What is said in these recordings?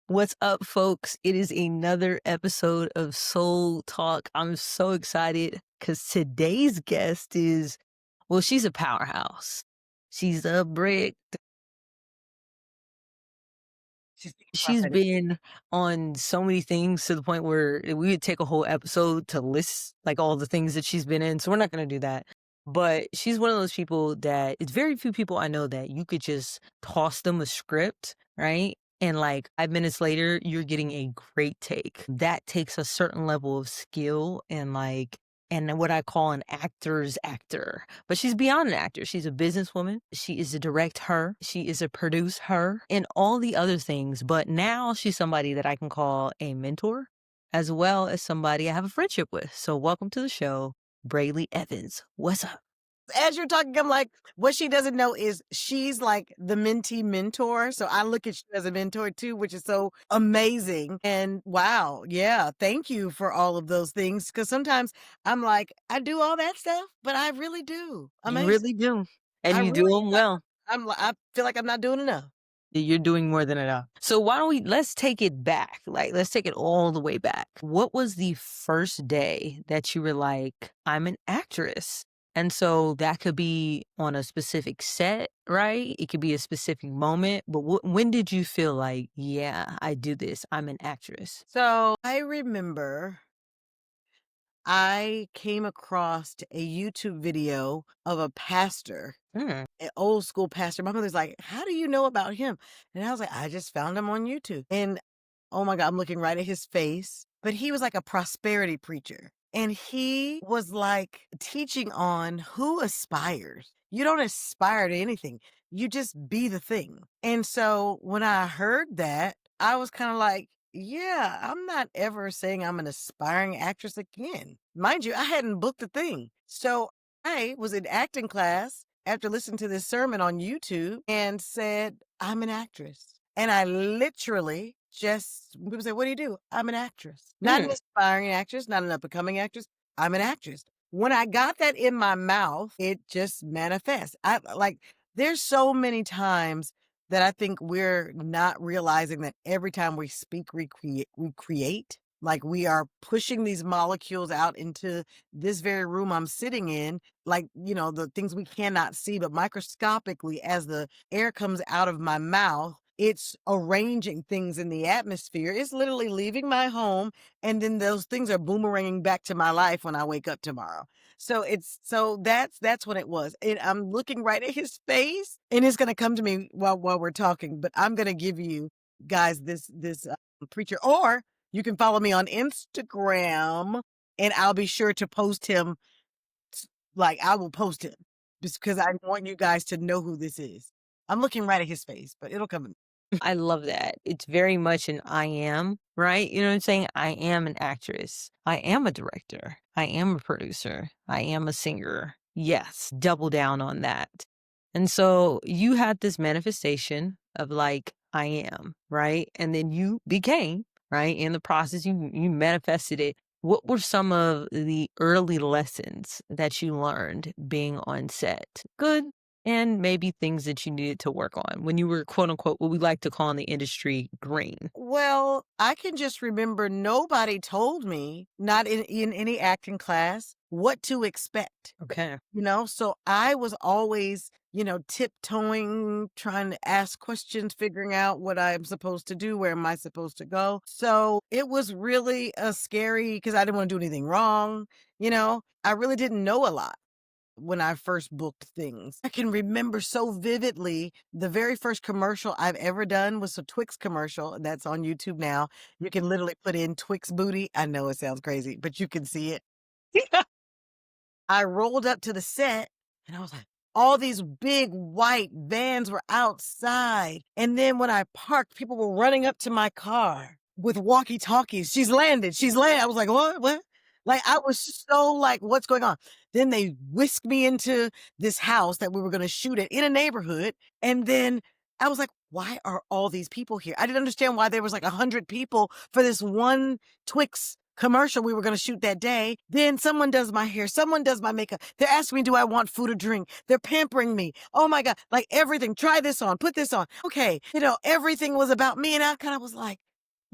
What's up, folks? It is another episode of S0UL Talk. I'm so excited because today's guest is, well, she's a powerhouse. She's a brick. She's being She's prophetic. been on so many things to the point where we would take a whole episode to list like all the things that she's been in. So we're not going to do that. But she's one of those people that it's very few people I know that you could just toss them a script, right? And like 5 minutes later, you're getting a great take. That takes a certain level of skill and what I call an actor's actor. But she's beyond an actor. She's a businesswoman. She is a direct her. She is a produce her and all the other things. But now she's somebody that I can call a mentor as well as somebody I have a friendship with. So welcome to the show, Brely Evans. What's up? As you're talking, I'm like, what she doesn't know is she's like the mentee mentor. So I look at you as a mentor too, which is so amazing. And wow, yeah, thank you for all of those things. Because sometimes I'm like, I do all that stuff, but I really do. You Amazing. really do. And I you do really, them well. I feel like I'm not doing enough. You're doing more than enough. So why don't let's take it back. Like, let's take it all the way back. What was the first day that you were like, I'm an actress? And so that could be on a specific set, right? It could be a specific moment. But when did you feel like, yeah, I do this. I'm an actress? So I remember I came across a YouTube video of a pastor, Hmm. an old school pastor. My mother's like, how do you know about him? And I was like, I just found him on YouTube. And oh my God, I'm looking right at his face. But he was like a prosperity preacher. And he was like teaching on who aspires. You don't aspire to anything, you just be the thing. And so when I heard that, I was kind of like, yeah, I'm not ever saying I'm an aspiring actress again. Mind you, I hadn't booked a thing. So I was in acting class after listening to this sermon on YouTube and said, I'm an actress. And I literally just, people say, what do you do? I'm an actress. Not an aspiring actress, not an up and coming actress. I'm an actress. When I got that in my mouth, it just manifests. I like, there's so many times that I think we're not realizing that every time we speak, we create. Like we are pushing these molecules out into this very room I'm sitting in, like, the things we cannot see, but microscopically, as the air comes out of my mouth, it's arranging things in the atmosphere. It's literally leaving my home. And then those things are boomeranging back to my life when I wake up tomorrow. So that's what it was. And I'm looking right at his face, and it's going to come to me while we're talking, but I'm going to give you guys this preacher, or you can follow me on Instagram and I'll be sure to post him. Like I will post him just because I want you guys to know who this is. I'm looking right at his face, but it'll come. I love that. It's very much an I am, right? You know what I'm saying? I am an actress. I am a director. I am a producer. I am a singer. Yes, double down on that. And so you had this manifestation of like, I am, right? And then you became, right? In the process, you manifested it. What were some of the early lessons that you learned being on set? Good, and maybe things that you needed to work on when you were, quote unquote, what we like to call in the industry green. Well, I can just remember nobody told me, not in any acting class, what to expect. Okay. So I was always, tiptoeing, trying to ask questions, figuring out what I'm supposed to do, where am I supposed to go. So it was really a scary because I didn't want to do anything wrong. I really didn't know a lot when I first booked things. I can remember so vividly the very first commercial I've ever done was a Twix commercial that's on YouTube now. You can literally put in Twix booty. I know it sounds crazy, but you can see it. I rolled up to the set and I was like, all these big white vans were outside. And then when I parked, people were running up to my car with walkie talkies. She's landed. She's landed. I was like, what? What? Like, I was so like, what's going on? Then they whisked me into this house that we were going to shoot it in a neighborhood. And then I was like, why are all these people here? I didn't understand why there was like 100 people for this one Twix commercial we were going to shoot that day. Then someone does my hair. Someone does my makeup. They're asking me, do I want food or drink? They're pampering me. Oh my God. Like everything. Try this on. Put this on. Okay. Everything was about me. And I kind of was like,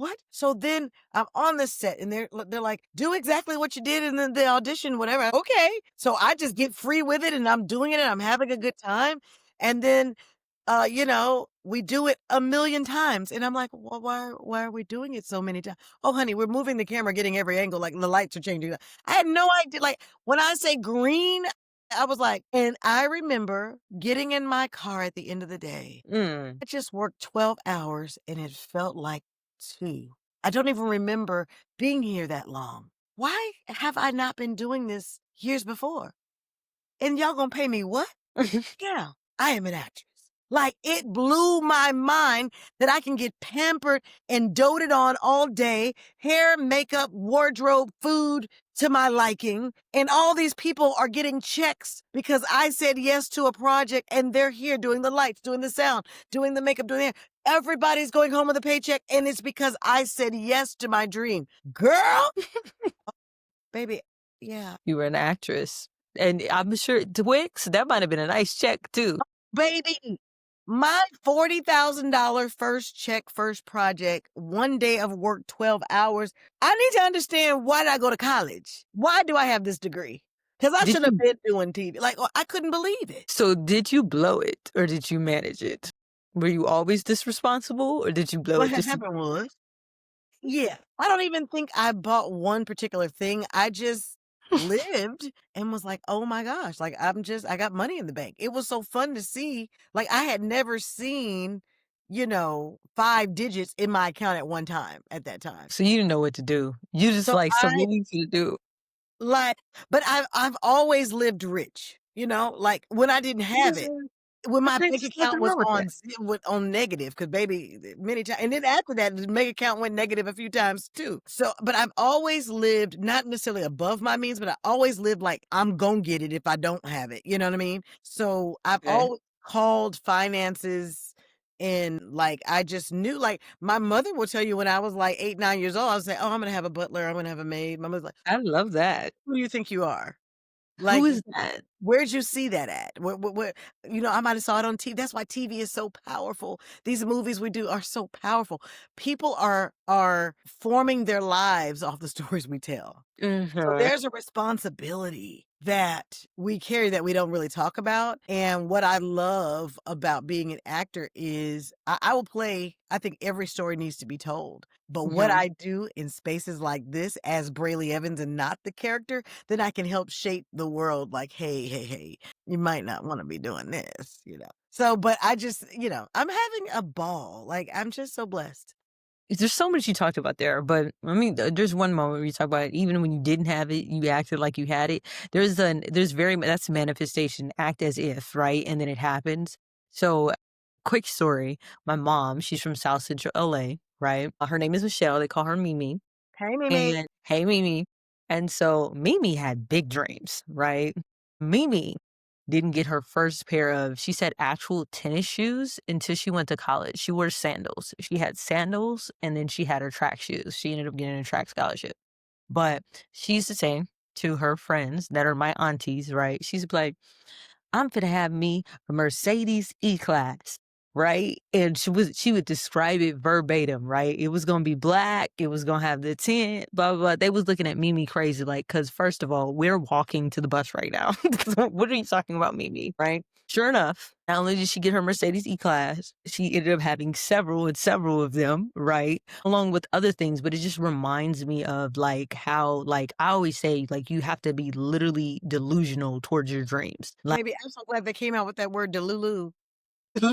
what? So then I'm on the set and they're like, do exactly what you did in the audition, whatever. Okay. So I just get free with it and I'm doing it and I'm having a good time. And then we do it a million times. And I'm like, well, why are we doing it so many times? Oh, honey, we're moving the camera, getting every angle, like the lights are changing. I had no idea. Like when I say green, I was like, and I remember getting in my car at the end of the day. Mm. I just worked 12 hours and it felt like two. I don't even remember being here that long. Why have I not been doing this years before? And y'all gonna pay me what? Yeah, I am an actress. Like, it blew my mind that I can get pampered and doted on all day, hair, makeup, wardrobe, food to my liking, and all these people are getting checks because I said yes to a project and they're here doing the lights, doing the sound, doing the makeup, doing the hair. Everybody's going home with a paycheck, and it's because I said yes to my dream. Girl, baby, yeah. You were an actress. And I'm sure Twix, that might have been a nice check too. Baby, my $40,000 first check, first project, 1 day of work, 12 hours. I need to understand, why did I go to college? Why do I have this degree? Because I Did should have you been doing TV. Like, I couldn't believe it. so did you blow it or did you manage it? Were you always this responsible or did you blow What it had just happened was, yeah, I don't even think I bought one particular thing. I just lived and was like, "Oh my gosh, like I got money in the bank." It was so fun to see. Like I had never seen, 5 digits in my account at one time at that time. so you didn't know what to do. You just So like, "So I what we gonna do?" like but I've always lived rich, like when I didn't have There's it. When my bank there's account nothing was wrong with on that. on negative, because baby, many times, and then after that, the bank account went negative a few times too. So, but I've always lived not necessarily above my means, but I always lived like I'm gonna get it if I don't have it. You know what I mean? So I've Okay. always called finances, and like I just knew. Like my mother will tell you, when I was like 8, 9 years old, I was say, "Oh, I'm gonna have a butler. I'm gonna have a maid." My mother's like, I love that. "Who do you think you are? Who Like, is that? where'd you see that at? Where I might have saw it on TV. That's why TV is so powerful. These movies we do are so powerful. People are forming their lives off the stories we tell. So Mhm. there's a responsibility that we carry that we don't really talk about. And what I love about being an actor is I will play, I think every story needs to be told. But what Mhm. I do in spaces like this as Brely Evans and not the character, then I can help shape the world like, hey, hey, hey, you might not want to be doing this. So, but I just, I'm having a ball. Like, I'm just so blessed. There's so much you talked about there, but I mean, there's one moment where you talk about even when you didn't have it, you acted like you had it. There's very that's manifestation. Act as if, right, and then it happens. So, quick story: my mom, she's from South Central LA, right? Her name is Michelle. They call her Mimi. Hey, Mimi. And hey, Mimi. And so Mimi had big dreams, right? Mimi didn't get her first pair of, she said, actual tennis shoes until she went to college. She wore sandals. She had sandals and then she had her track shoes. She ended up getting a track scholarship. But she used to say to her friends that are my aunties, right? She's like, I'm finna have me a Mercedes E-Class, right? And she would describe it verbatim, right? It was gonna be black, it was gonna have the tint, blah, blah, blah. They was looking at Mimi crazy, like, because first of all, we're walking to the bus right now. What are you talking about, Mimi, right? Sure enough, not only did she get her Mercedes E-Class, she ended up having several and several of them, right? Along with other things, but it just reminds me of like how, like I always say, like you have to be literally delusional towards your dreams. Like Baby, I'm so glad they came out with that word Delulu.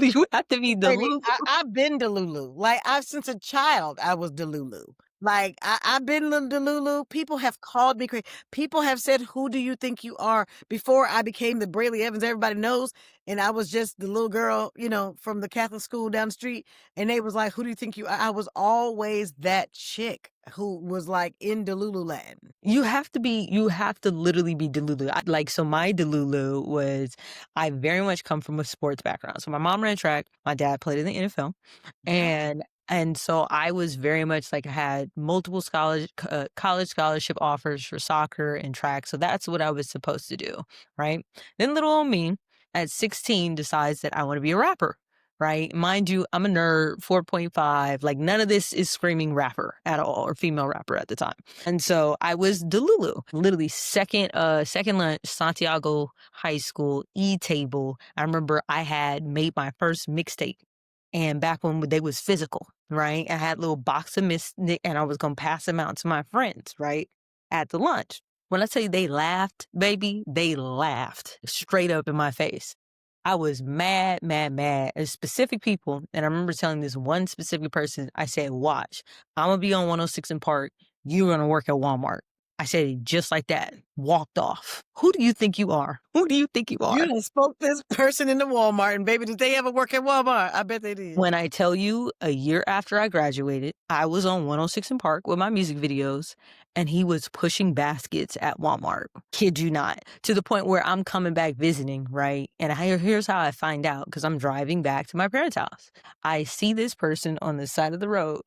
you have to be Baby, delusional. I've been Delulu. Like, I've since a child, I was Delulu. Like, I've been little Delulu. People have called me crazy. People have said, "Who do you think you are?" Before I became the Brely Evans, everybody knows. And I was just the little girl, from the Catholic school down the street. And they was like, "Who do you think you are?" I was always that chick who was like in Delulu land. You have to literally be delulu. Like, so my delulu was, I very much come from a sports background. So my mom ran track, my dad played in the NFL. Okay. And so I was very much like I had multiple college scholarship offers for soccer and track. So that's what I was supposed to do, right? Then little old me at 16 decides that I want to be a rapper. right? Mind you, I'm a nerd, 4.5. Like none of this is screaming rapper at all or female rapper at the time. And so I was Delulu, literally second lunch, Santiago High School, E-table. I remember I had made my first mixtape. And back when they was physical, right? I had a little box of Mystic and I was gonna pass them out to my friends, right? At the lunch. When I tell you they laughed, baby, they laughed straight up in my face. I was mad, mad, mad at specific people. And I remember telling this one specific person, I said, watch, I'm gonna be on 106 in Park. You're gonna work at Walmart. I said it just like that. Walked off. Who do you think you are? Who do you think you You are? done spoke this person into Walmart, and baby, did they ever work at Walmart? I bet they did. When I tell you a year after I graduated, I was on 106 in Park with my music videos, and he was pushing baskets at Walmart. Kid you not. To the point where I'm coming back visiting, right? And here's how I find out because I'm driving back to my parents' house. I see this person on the side of the road,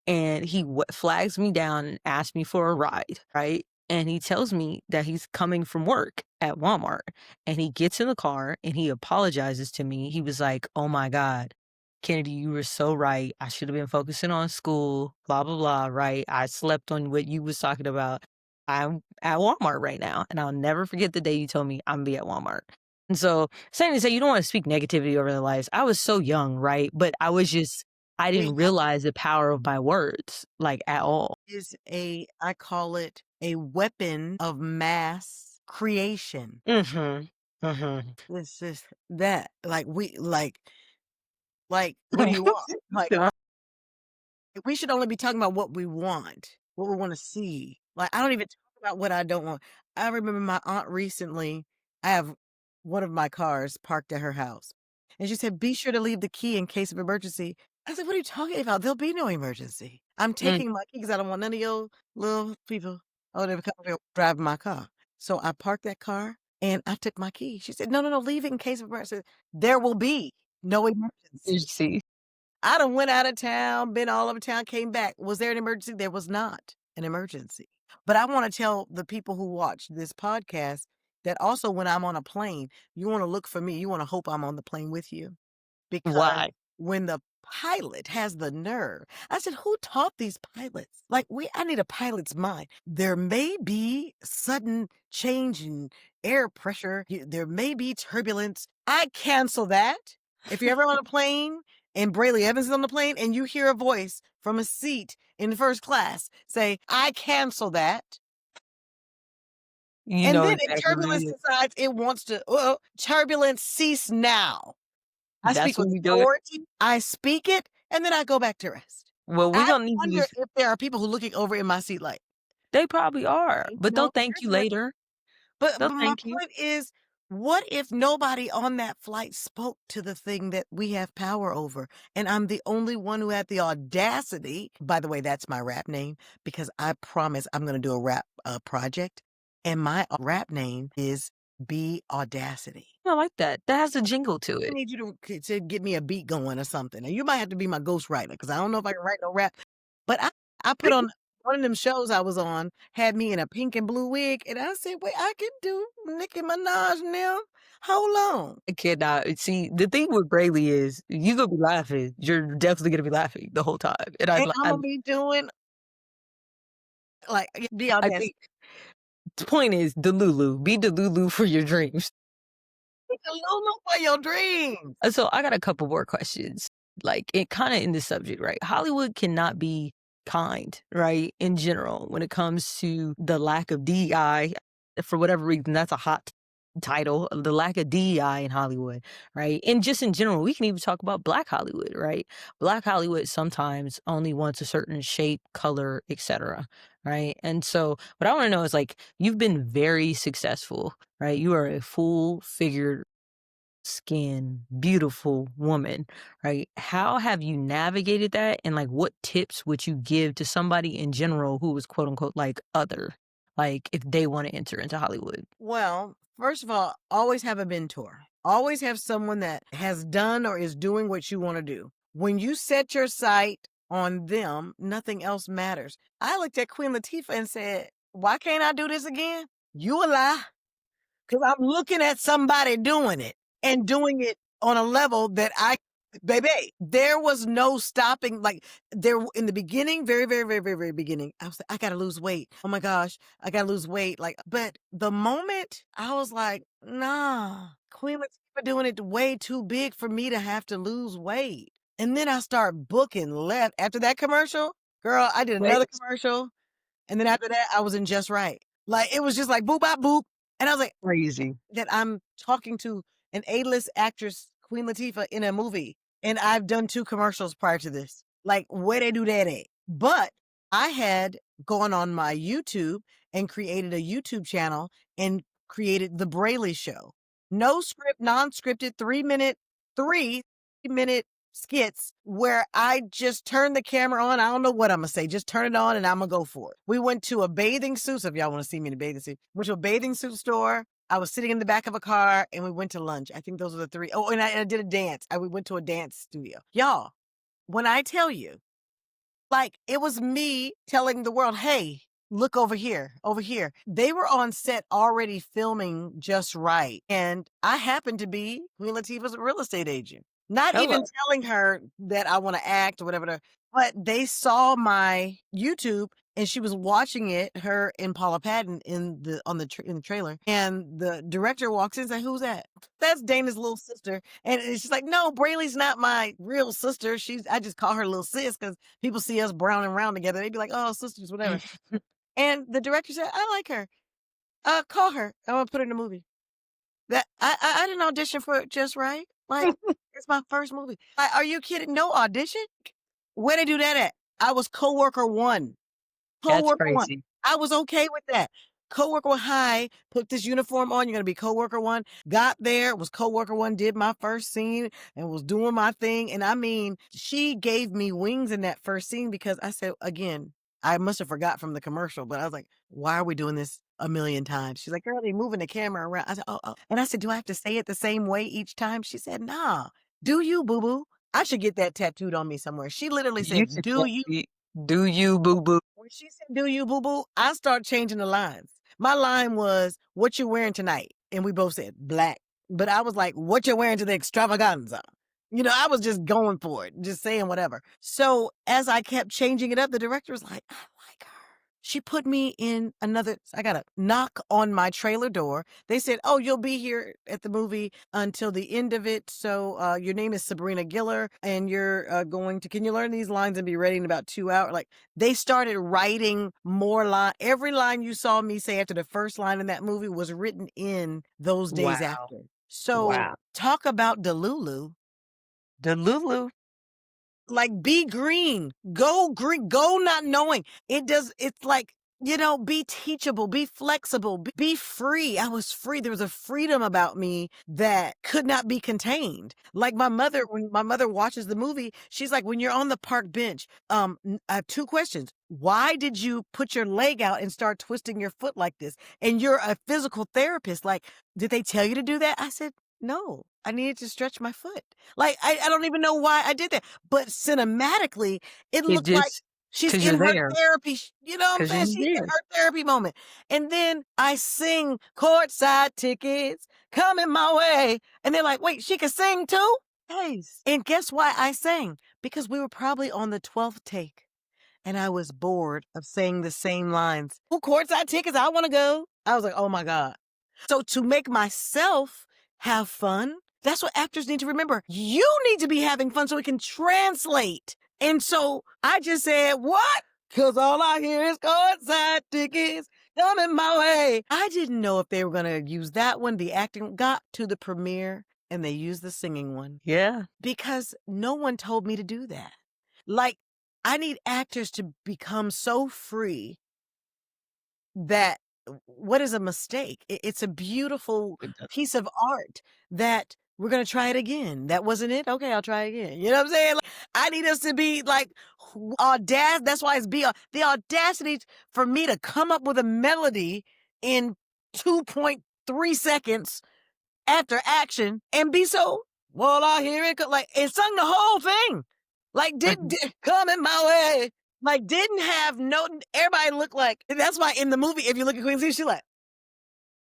and he flags me down and asks me for a ride, right? And he tells me that he's coming from work at Walmart. And he gets in the car and he apologizes to me. He was like, oh my God, Kennedy, you were so right. I should have been focusing on school, blah, blah, blah, right? I slept on what you was talking about. I'm at Walmart right now. And I'll never forget the day you told me I'm gonna be at Walmart. And so saying to say you don't want to speak negativity over their lives. I was so young, right? But I Wait, didn't realize the power of my words, like at all. is I call it a weapon of mass creation. Mhm. Mhm. This is that. Like, what do you want? Like, we should only be talking about what we want, what we wanna see. Like, I don't even talk about what I don't want. I remember my aunt recently, I have one of my cars parked at her house, and she said, "Be sure to leave the key in case of emergency." I said, "What are you talking about? There'll be no emergency. I'm Mm, taking my key 'cause I don't want none of your little people over there come over here driving my car." So I parked that car, and I took my key. She said, "No, no, no, leave it in case of emergency." There will be no you emergency. see. I done went out of town, been all over town, came back. Was there an emergency? There was not an emergency. But I wanna tell the people who watch this podcast that also when I'm on a plane, you wanna look for me, you wanna hope I'm on the plane with you. Because Why? when the pilot has the nerve, I said, "Who taught these pilots?" Like, I need a pilot's mind. There may be sudden change in air pressure. There may be turbulence. I cancel that. If you're ever on a plane and Brely Evans is on the plane and you hear a voice from a seat in first class say, "I cancel that." You And know then if exactly what it turbulence is. decides it wants to, turbulence cease now. I speak That's with when we do it. authority, I speak it, and then I go back to rest. Well, we I gonna need you wonder to if there are people who looking over in my seat like, they probably are, "Ain't but no they'll thank you turbulence." later. But They'll my thank you. point is, what if nobody on that flight spoke to the thing that we have power over, and I'm the only one who had the audacity, by the way, that's my rap name, because I promise I'm gonna do a rap, project, and my rap name is Be Audacity. I like that. That has a jingle to I it. need you to get me a beat going or something, and you might have to be my ghostwriter because I don't know if I can write no rap. But I put on one of them shows I was on, had me in a pink and blue wig, and I said, "Wait, I can do Nicki Minaj now. Hold on." I cannot see, the thing with Braley is you gonna be laughing. You're definitely gonna be laughing the whole time, and And Imma be doing like, be I audacity. think the point is Delulu. Be Delulu for your dreams. It's a little for your dreams. So I got a couple more questions. Like it kind of in this subject, right? Hollywood cannot be kind, right? In general, when it comes to the lack of DEI, for whatever reason, that's a hot title, the lack of DEI in Hollywood, right? And just in general, we can even talk about Black Hollywood, right? Black Hollywood sometimes only wants a certain shape, color, etc. Right. And so what I want to know is like you've been very successful, right? You are a full figured skin, beautiful woman, right? How have you navigated that? And like, what tips would you give to somebody in general who was quote unquote like other, like if they want to enter into Hollywood? Well, first of all, always have a mentor. Always have someone that has done or is doing what you wanna do. When you set your sight on them, nothing else matters. I looked at Queen Latifah and said, "Why can't I do this again?" You a lie, because 'cause I'm looking at somebody doing it and doing it on a level that I Baby, there was no stopping. Like there in the beginning, very, very, very, very, very beginning, I was like, I gotta lose weight. Oh my gosh, I gotta lose weight. Like, but the moment I was like, nah, Queen Latifah doing it way too big for me to have to lose weight. And then I start booking left after that commercial. Girl, I did Right? another commercial. And then after that, I was in Just Right. Like it was just like boop bop boop. And I was like, Crazy. that I'm talking to an A-list actress, Queen Latifah, in a movie, and I've done 2 commercials prior to this. Like, where they do that at? But I had gone on my YouTube and created a YouTube channel and created The Brely Show. No script, non-scripted, 3-minute skits where I just turn the camera on. I don't know what I'm gonna say. Just turn it on and I'm gonna go for it. We went to a bathing suit. So if y'all want to see me in a bathing suit, went to a bathing suit store. I was sitting in the back of a car and we went to lunch. I think those are the 3. Oh, and I did a dance. We went to a dance studio. Y'all, when I tell you, like it was me telling the world, hey, look over here, over here. They were on set already filming Just Right. And I happened to be Queen Latifah's real estate agent. Not even Hello. telling her that I want to act or whatever, but they saw my YouTube and she was watching it, her and Paula Patton in the in the trailer. And the director walks in and says, "Who's that?" That's Dana's little sister. And she's like, "No, Braylee's not my real sister. I just call her little sis because people see us brown and round together. They'd be like, oh, sisters, whatever." And the director said, "I like her. Call her. I want to put her in the movie." That I didn't audition for it Just Right. Like it's my first movie. Like, are you kidding? No audition? Where they do that at? I was coworker 1. That's Coworker 1. crazy. I was okay with that. Coworker 1, hi, put this uniform on, you're gonna be coworker 1. Got there, was coworker 1, did my first scene and was doing my thing. And I mean, she gave me wings in that first scene because I said, again, I must have forgot from the commercial, but I was like, why are we doing this a million times? She's like, girl, they moving the camera around. I said, oh, oh. And I said, do I have to say it the same way each time? She said, nah, do you, boo boo? I should get that tattooed on me somewhere. She literally You said, should do you? totally do you, boo boo. When she said, "Do you boo boo?" I start changing the lines. My line was, "What you wearing tonight?" And we both said black. But I was like, "What you wearing to the extravaganza?" You know, I was just going for it, just saying whatever. So as I kept changing it up, the director was like, "I like her." She put me in another. I got a knock on my trailer door. They said, "Oh, you'll be here at the movie until the end of it. So your name is Sabrina Giller, and you're going to. Can you learn these lines and be ready in about 2 hours?" Like they started writing more line. Every line you saw me say after the first line in that movie was written in those days Wow. after. So Wow. talk about Delulu. The Lulu. Like be green, go not knowing. It's like, you know, be teachable, be flexible, be free. I was free. There was a freedom about me that could not be contained. Like my mother, when my mother watches the movie, she's like, when you're on the park bench, I have 2 questions. Why did you put your leg out and start twisting your foot like this? And you're a physical therapist. Like, did they tell you to do that? I said, no, I needed to stretch my foot. Like, I don't even know why I did that. But cinematically, it It looked like just she's 'cause in you're her there. therapy. You know what I'm 'Cause you're saying? just She's in there. her therapy moment. And then I sing courtside tickets coming my way. And they're like, wait, she can sing too? Nice. And guess why I sang? Because we were probably on the 12th take and I was bored of saying the same lines. Who courtside tickets? I want to go. I was like, oh my God. So to make myself have fun, that's what actors need to remember. You need to be having fun so it can translate. And so I just said, what? Because all I hear is courtside tickets coming my way. I didn't know if they were going to use that one. The acting got to the premiere and they used the singing one Yeah. because no one told me to do that. Like, I need actors to become so free that what is a mistake? It's a beautiful It does. piece of art that we're going to try it again. That wasn't it? Okay, I'll try again. You know what I'm saying? Like, I need us to be like audacious. That's why it's the audacity for me to come up with a melody in 2.3 seconds after action and be so, well, I hear it, like, and sung the whole thing. Like, did coming my way. Like, didn't have no, everybody looked like, that's why in the movie, if you look at Queen C, she like,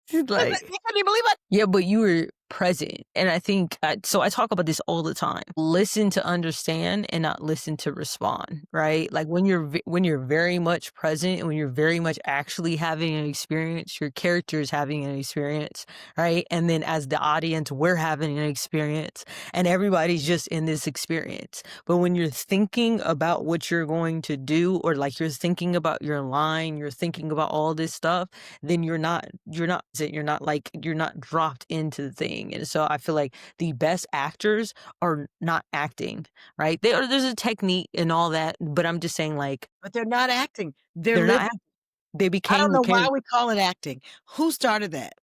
She's you like couldn't even believe it. yeah, but you were present. And I think, so I talk about this all the time. Listen to understand and not listen to respond, right? Like when you're very much present and when you're very much actually having an experience, your character is having an experience, right? And then as the audience, we're having an experience and everybody's just in this experience. But when you're thinking about what you're going to do, or like you're thinking about your line, you're thinking about all this stuff, then you're not dropped into the thing. And so I feel like the best actors are not acting, right? There's a technique and all that, but I'm just saying like But they're not acting. They're they're not living. act they I became don't the know why character. we call it acting. Who started that?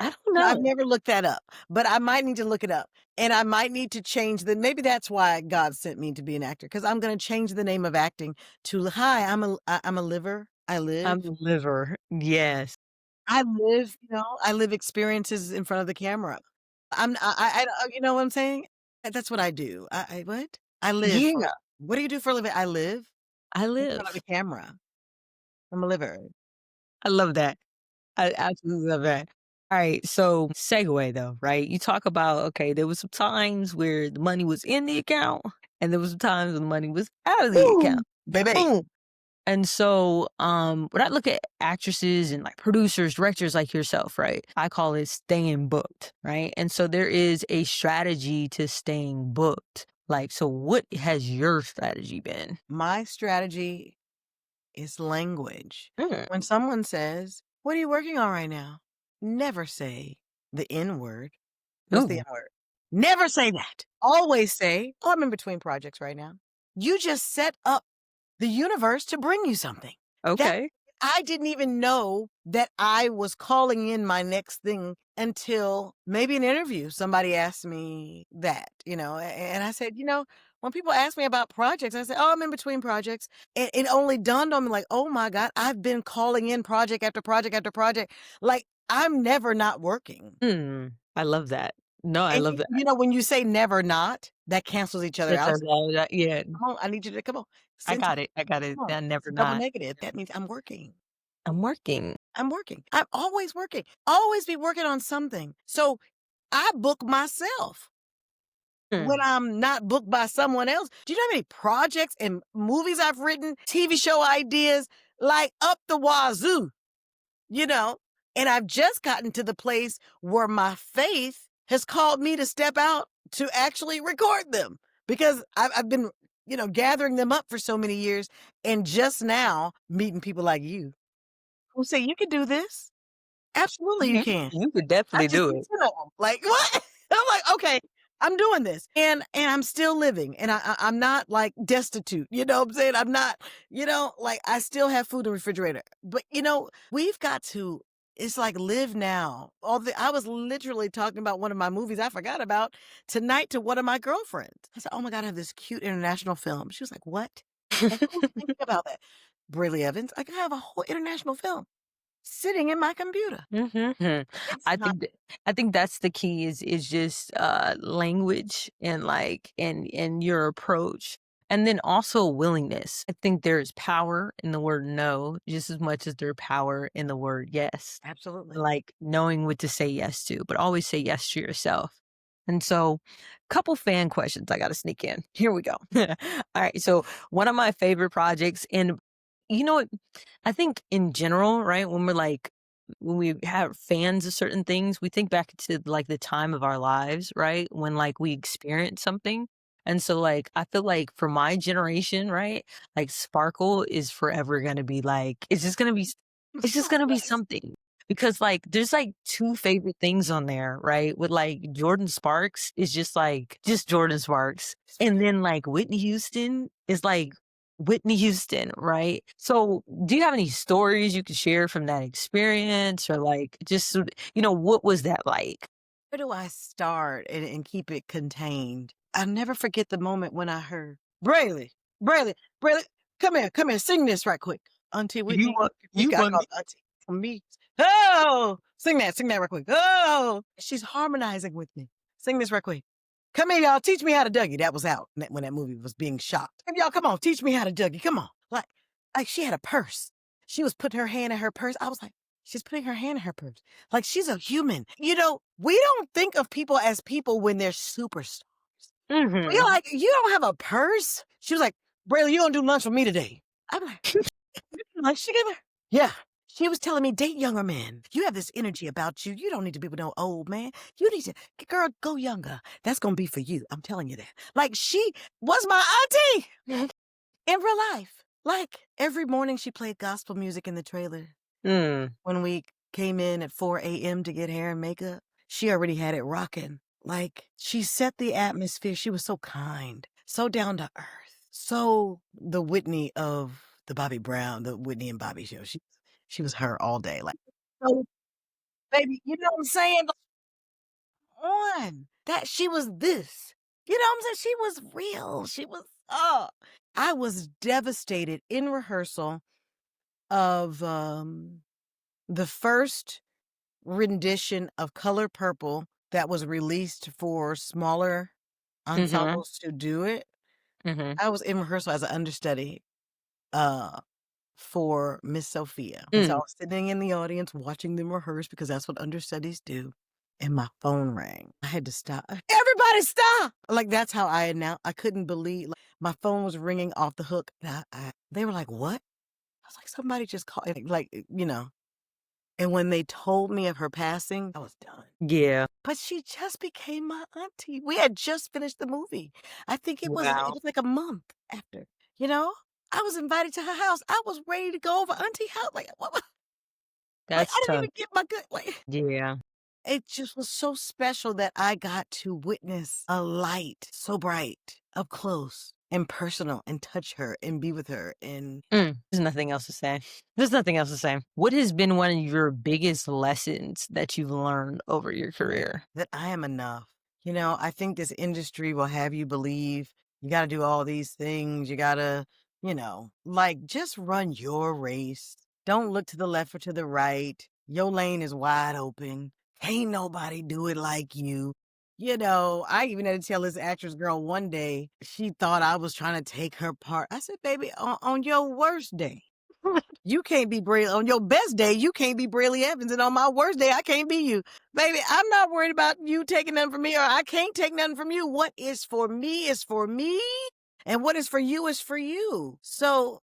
I don't I've know. never looked that up, but I might need to look it up. And I might need to change maybe that's why God sent me to be an actor, because I'm going to change the name of acting to, hi, I'm a liver. I I'm live. a liver. Yes. I live, I live experiences in front of the camera. You know what I'm saying? That's what I do. What? I live for, Yeah, what do you do for a living? I live I in front of the live. camera. I'm a liver. I love that. I absolutely love that. All right, so segue though, right? You talk about, okay, there was some times where the money was in the account and there was some times when the money was out of the account. Boom, baby. Boom. And so, when I look at actresses and like producers, directors like yourself, right? I call it staying booked, right? And so there is a strategy to staying booked. Like, so what has your strategy been? My strategy is language. Mm. When someone says, "What are you working on right now?" Never say the N word. What's the N Ooh, word? Never say that. Always say, "Oh, I'm in between projects right now." You just set up the universe to bring you something. That okay. I didn't even know that I was calling in my next thing until maybe an interview. Somebody asked me that, and I said, when people ask me about projects, I say, "Oh, I'm in between projects." It only dawned on me like, oh my God, I've been calling in project after project after project. Like, I'm never not working. I love that. No, I And love that. when you say never not, that cancels each other That's out. I love that. Yeah, Come on, I need you to come on. I Send got it. I got Come it. on. I It's never a double not. negative. That means I'm working. I'm working. I'm working. I'm always working. Always be working on something. So I book myself when Hmm. I'm not booked by someone else. Do you know how many projects and movies I've written, TV show ideas, like up the wazoo, you know? And I've just gotten to the place where my faith has called me to step out to actually record them, because I've been, gathering them up for so many years. And just now meeting people like you who say, you can do this. Absolutely, you can. You could I definitely just do need it. to know 'em. Like, what? I'm like, "Okay, I'm doing this." And I'm still living, and I'm not, like, destitute, you know what I'm saying? I'm not, like, I still have food in the refrigerator. But, we've got to, it's like, live now. I was literally talking about one of my movies I forgot about tonight to one of my girlfriends. I said, "Oh my god, I have this cute international film." She was like, "What?" And who's thinking about that? Brely Evans. Like, I have a whole international film sitting in my computer. Mhm. It's I not. think I think that's the key is just language and like and your approach and then also willingness. I think there's power in the word no just as much as there's power in the word yes. Absolutely. Like knowing what to say yes to, but always say yes to yourself. And so, couple fan questions I got to sneak in. Here we go. All right. So, one of my favorite projects, and you know what? I think in general, right, when we're like, when we have fans of certain things, we think back to like the time of our lives, right? When like we experienced something. And so, like, I feel like for my generation, right, like Sparkle is forever going to be like, it's just going to be Yes. something because like there's like two favorite things on there, right? With like Jordan Sparks is just Jordan Sparks. And then like Whitney Houston is like Whitney Houston, right? So, do you have any stories you could share from that experience or like just, what was that like? Where do I start and keep it contained? I'll never forget the moment when I heard, Braley, Braley, Braley, come here, sing this right quick. Auntie You Whitney, want you you got want called me Auntie for me. Oh, sing that right quick. Oh, she's harmonizing with me. Sing this right quick. Come here, y'all. Teach me how to Dougie. That was out when that movie was being shot. And y'all, come on, teach me how to Dougie. Come on. Like she had a purse. She was putting her hand in her purse. I was like, She's putting her hand in her purse. Like, she's a human. We don't think of people as people when they're superstars. We're Mhm. like, "You don't have a purse?" She was like, "Brely, you gonna do lunch for me today?" I'm like, "Lunch together?" Yeah. She was telling me, "Date younger men. You have this energy about you. You don't need to be with no old man. You need to, girl, go younger. That's gonna be for you. I'm telling you that." Like, she was my auntie in real life. Like, every morning she played gospel music in the trailer. Mm. When we came in at 4 a.m. to get hair and makeup, she already had it rocking. Like, she set the atmosphere. She was so kind, so down to earth, so the Whitney of the Bobby Brown, the Whitney and Bobby show. She was her all day. Like, so baby, you know what I'm saying? On that she was this. You know what I'm saying? She was real. She was I was devastated in rehearsal of the first rendition of Color Purple that was released for smaller Mhm. ensembles to do it. Mhm. I was in rehearsal as an understudy, uh, for Miss Sophia, and so I Mm. was sitting in the audience watching them rehearse because that's what understudies do, and my phone rang. I had to stop. "Everybody stop!" Like, that's how I couldn't believe, like, my phone was ringing off the hook, and I they were like, "What?" I was like, "Somebody just called," and when they told me of her passing, I was done. Yeah. But she just became my auntie. We had just finished the movie. I think it Wow. was like a month after, you know? I was invited to her house. I was ready to go over auntie house. Like, like, That's I didn't tough. even get my good, like, Yeah. it just was so special that I got to witness a light so bright up close and personal and touch her and be with her. And There's nothing else to say. There's nothing else to say. What has been one of your biggest lessons that you've learned over your career? that I am enough. I think this industry will have you believe you got to do all these things. You got to, like, just run your race. Don't look to the left or to the right. Your lane is wide open. Ain't nobody do it like you. I even had to tell this actress girl one day, she thought I was trying to take her part. I said, baby, on your worst day. You can't be Brely on your best day, you can't be Brely Evans, and on my worst day, I can't be you. Baby, I'm not worried about you taking nothing from me, or I can't take nothing from you. What is for me is for me, and what is for you is for you. So,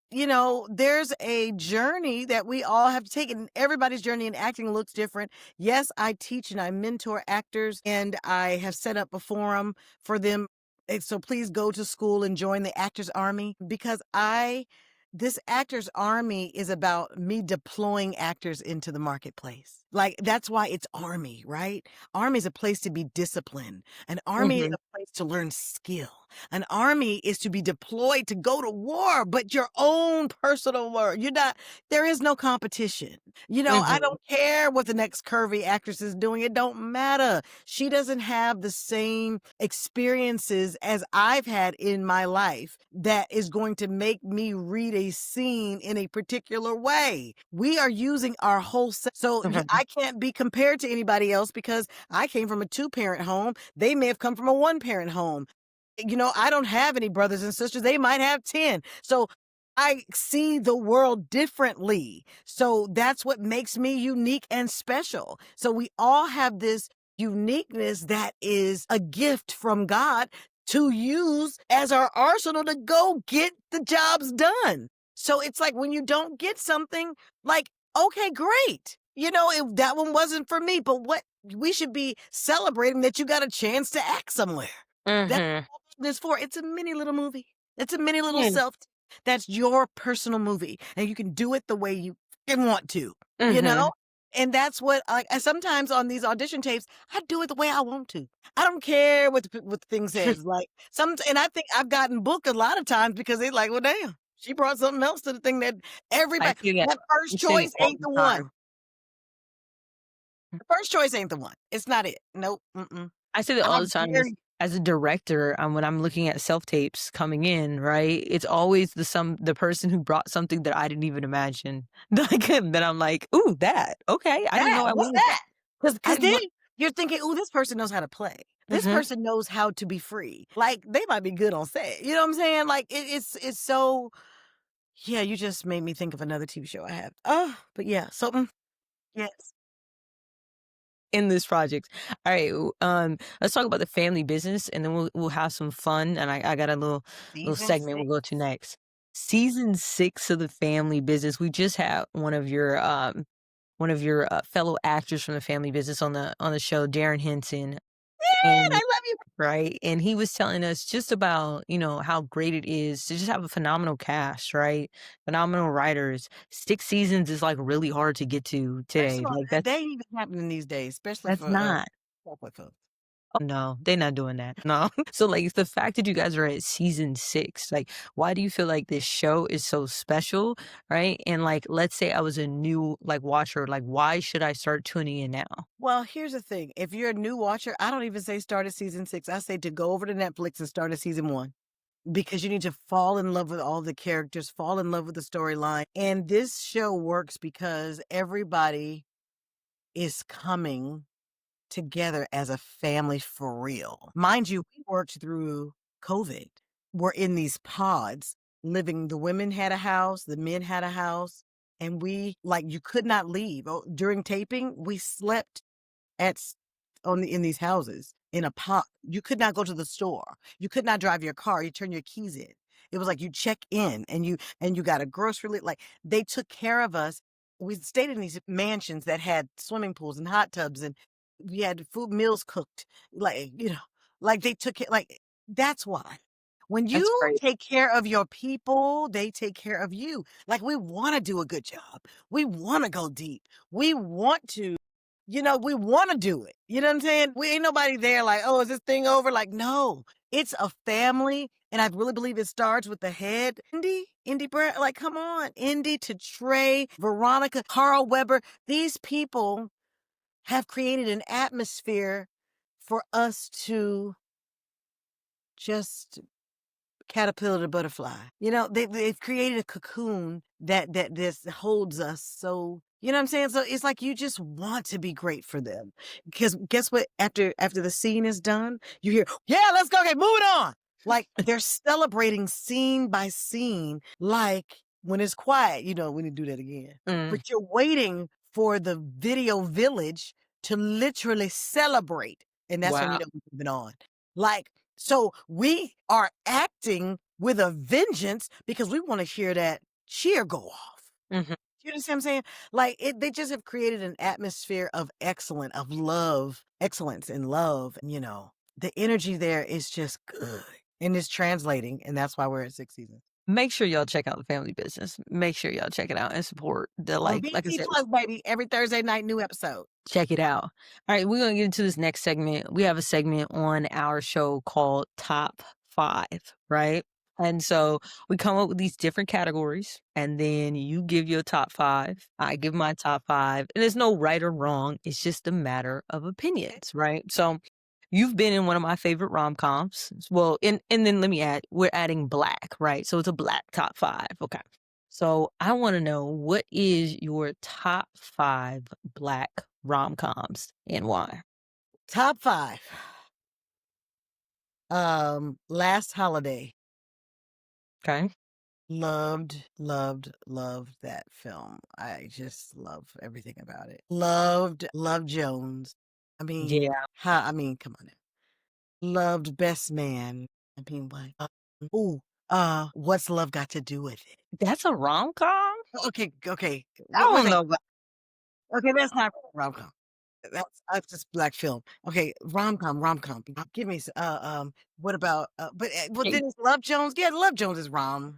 there's a journey that we all have to take, and everybody's journey in acting looks different. Yes, I teach and I mentor actors, and I have set up a forum for them. And so please go to school and join the Actors Army because this actors army is about me deploying actors into the marketplace. Like, that's why it's army, right? Army is a place to be disciplined. An army is Mhm. a place to learn skill. An army is to be deployed to go to war, but your own personal war. There is no competition. I Mhm. don't care what the next curvy actress is doing. It don't matter. She doesn't have the same experiences as I've had in my life that is going to make me read a scene in a particular way. We are using our whole so Mhm. I can't be compared to anybody else because I came from a two-parent home. They may have come from a one-parent home. I don't have any brothers and sisters. They might have 10. So I see the world differently. So that's what makes me unique and special. So we all have this uniqueness that is a gift from God to use as our arsenal to go get the jobs done. So it's like when you don't get something, like, okay, great. If that one wasn't for me, but what we should be celebrating that you got a chance to act somewhere. That's Mhm. all this for. It's a mini little movie. It's a mini little Yeah. self. That's your personal movie, and you can do it the way you can want to. You know, Mhm. and that's what I sometimes on these audition tapes, I do it the way I want to. I don't care what the thing says. Like and I think I've gotten booked a lot of times because they're like, well, damn, she brought something else to the thing that I everybody see that. that first I see it choice all ain't the the one. time. The first choice ain't the one. It's not it. Nope. Mm-mm. I say that all the I'm time very as a director, when I'm looking at self-tapes coming in, right? It's always the person who brought something that I didn't even imagine. Like, that I'm like, "Ooh, that. Okay, I didn't that. know I What's wanted that." that? Because I didn't then know. you're thinking, "Ooh, this person knows how to play. This Mhm. person knows how to be free." Like, they might be good on set, you know what I'm saying? Like, it's so yeah, you just made me think of another TV show I have. Oh, but yeah, so, Yes. in this project. All right, let's talk about the family business, and then we'll have some fun. And I got a little Season segment we'll 6. go to next. Season 6 of the family business. We just had one of your fellow actors from the family business on the show, Darren Henson, Man, and I love you. right, and he was telling us just about how great it is to just have a phenomenal cast, right? Phenomenal writers. 6 seasons is like really hard to get to First today. of all, Like they ain't even happening these days, especially that's for, not. Catholic folks. Oh, no, they're not doing that. No. So, like, the fact that you guys are at season 6, like, why do you feel like this show is so special, right? And, like, let's say I was a new, like, watcher, like, why should I start tuning in now? Well, here's the thing. If you're a new watcher, I don't even say start at season 6. I say to go over to Netflix and start at season 1 because you need to fall in love with all the characters, fall in love with the storyline. And this show works because everybody is coming together as a family for real. Mind you, we worked through COVID. We're in these pods living. The women had a house, the men had a house, and we like you could not leave. Oh, during taping, we slept at s on the in these houses in a pod. You could not go to the store. You could not drive your car. You turn your keys in. It was like you check in and you got a grocery like, they took care of us. We stayed in these mansions that had swimming pools and hot tubs, and we had food meals cooked, like, like they took it like, that's why. When That's you great. take care of your people, they take care of you. Like, we wanna do a good job. We wanna go deep. We want to we wanna do it. You know what I'm saying? We ain't nobody there like, "Oh, is this thing over?" Like, no. It's a family, and I really believe it starts with the head. Indy Brand, like, come on. Indy to Trey, Veronica, Carl Weber. These people have created an atmosphere for us to just caterpillar to butterfly. They've created a cocoon that this holds us. So you know what I'm saying? So it's like you just want to be great for them. Because guess what? After the scene is done, you hear, yeah, let's go. Okay, moving on. Like they're celebrating scene by scene, like when it's quiet, we need to do that again. Mm, But you're waiting for the video village to literally celebrate. And that's when wow. you know we're moving on. Like, so we are acting with a vengeance because we want to hear that cheer go off. Mhm. You understand what I'm saying? Like they just have created an atmosphere of excellence and love. The energy there is just good and it's translating. And that's why we're at 6 seasons. Make sure y'all check out the family business. Make sure y'all check it out and support the On like I BT said, Plus, baby, every Thursday night, new episode. check it out. All right, we're gonna get into this next segment. We have a segment on our show called Top 5, right? And so we come up with these different categories, and then you give your top 5. I give my top 5, and there's no right or wrong. It's just a matter of Okay. opinions, right? So you've been in one of my favorite rom-coms. Well, and then let me add, we're adding black, right? So it's a black top 5. Okay. So I want to know, what is your top 5 black rom-coms and why? Top five. Last Holiday. Okay. Loved that film. I just love everything about it. Loved Jones. Yeah, Come on now. Loved Best Man. What? Ooh, What's Love Got to Do with It? that's a rom-com? Okay, okay. I Wait, don't wait. know about. Okay, that's not rom-com. That's just black film. Okay, rom-com. Give me what about well Hey, then it's Love Jones. Yeah, Love Jones is rom.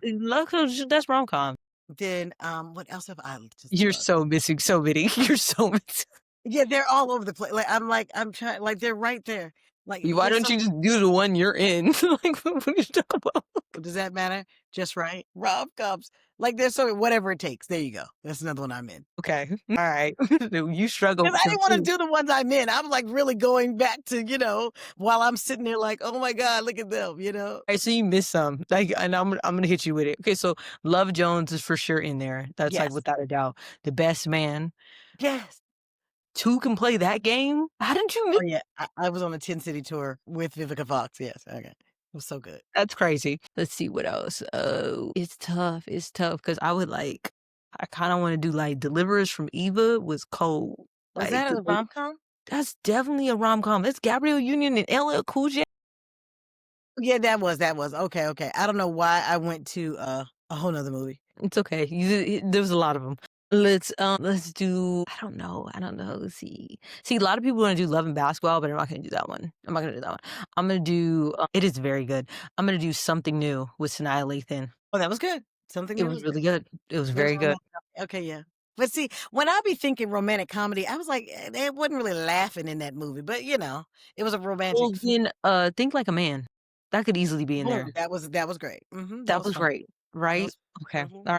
that's rom-com. Then what else have I just You're loved? so missing so many. You're so missing. Yeah, they're all over the place. I'm trying, like they're right there. Like Why there's don't so you just do the one you're in? Like, what are you talking about? does that matter? Just right. Rom-coms. Like there's so whatever it takes. There you go. That's another one I'm in. Okay. Alright. You struggle Because with I them didn't want to too. do the ones I'm in. I'm like really going back to, while I'm sitting there like, oh my God, look at them. Alright, so you missed some. Like, and I'm gonna hit you with it. Okay, so Love Jones is for sure in there. That's, like, Yes. without a doubt. The Best Man. Yes. 2 can play that game? How did you miss? Oh yeah. I was on a 10 city tour with Vivica Fox. Yes. Okay. It was so good. That's crazy. Let's see what else. Oh, it's tough. It's tough because I kinda wanna do, like, Deliverers from Eva was cold. Was Like, that a rom-com? that's definitely a rom-com. It's Gabrielle Union and LL Cool J. Yeah, that was. Okay, okay. I don't know why I went to, a whole 'nother movie. It's okay. There's a lot of them. Let's do I don't know, let's see. See, a lot of people wanna do Love and Basketball, but I'm not gonna do that one. I'm not gonna do that one. I'm gonna do, it is very good. I'm gonna do Something New with Sanaa Lathan. Oh, that was good. Something It New was was good. really good. It was It was very a good. romantic comedy. Okay, yeah. But see, when I be thinking romantic comedy, I was like, they wasn't really laughing in that movie, but, it was a romantic Well, f then, Think Like a Man. That could easily be in boom, there. that was great. Mhm, that That was was fun. great, That right? was Okay. mhm.